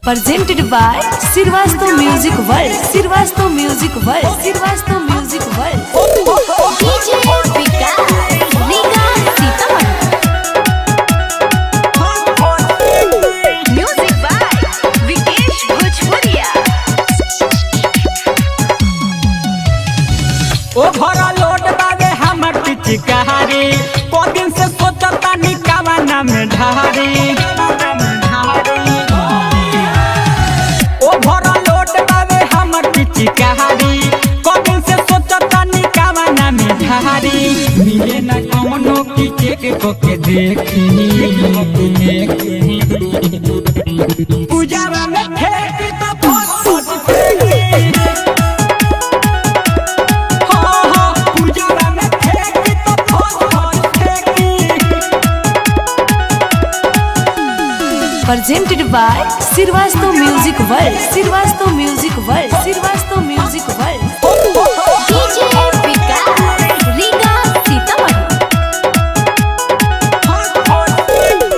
Presented by Sirvasto Music World. Sirvasto Music World. Sirvasto Music World. DJ Vikas, Riga Sitaman. Music by Vikesh Bhojpuria. ओ भरा load बागे हमर पिचकारी को दिन से सोचता निकावा ना में ढारी ओ भरा लोड बागे हमर पिचकारी को दिन से सोचता निकावा ना में ढारी मिले ना कौनो की चेक को के देखी पूजावा में फेंकी तो बहुत फेंकी Presented by Sirvasto Music World. Sirvasto Music World. Sirvasto Music World. DJ Vikas, Riga Sitaman.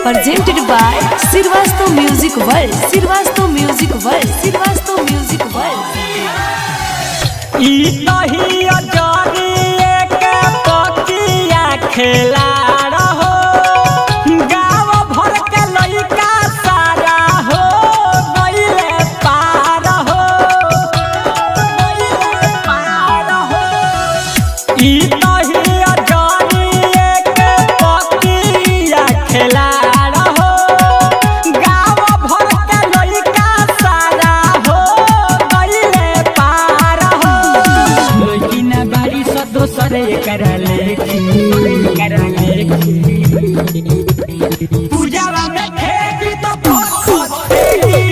Presented by Sirvasto Music World. Sirvasto Music World. Sirvasto Music World. ई तही अजारी एक पकिया खेला रहो गाँव भर के लइका सारा हो गइले पार हो ई तही अजारी एक पकिया खेला रहो गाँव भर के लइका सारा हो गइले पार हो लेकिन बारी से दोसर कर लेखी पूजावा में फेंकी तो बहुत फेंकी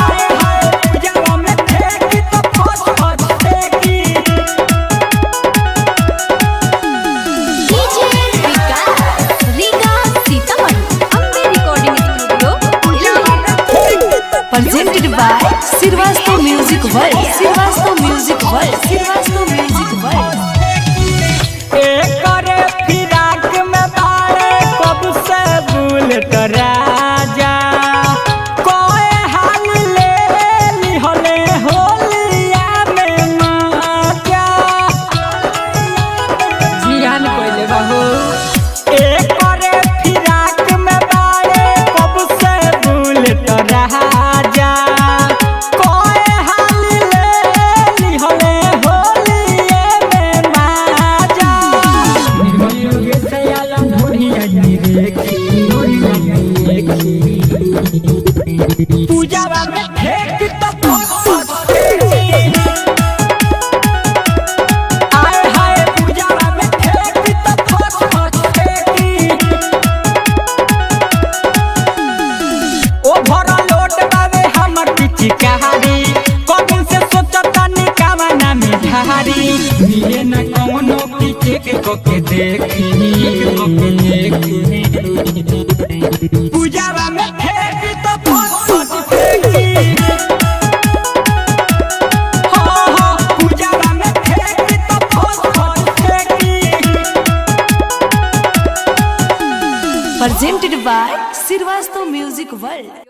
आए हाय पूजावा में फेंकी तो बहुत फेंकी DJ Vikas, Riga Sitaman. Ambe Recording Studio, Delhi. Presented by Sirvasto Music World. Sirvasto Music World. Sirvasto Music World. करे फिराक में बारे कब से बुलेट राजा कोई हाल ले लिहले होलिया में माजा जियान कोइले बाहू करे फिराक में बारे कब से बुलेट राजा कोई हाल ले लिहले होलिया में माजा पूजावा में फेंकी तो बहुत फेंकी आए हाय पूजावा में फेंकी तो बहुत फेंकी ओ भरा लोट बावे हमर पिचकारी कौन से सोचता निकावा ना में ढारी मिले न कौनो की चेक को के देखी पूजावा में फेंकी तो बहुत फेंकी हाँ पूजावा में फेंकी तो बहुत फेंकी Presented by Sirvasto Music World.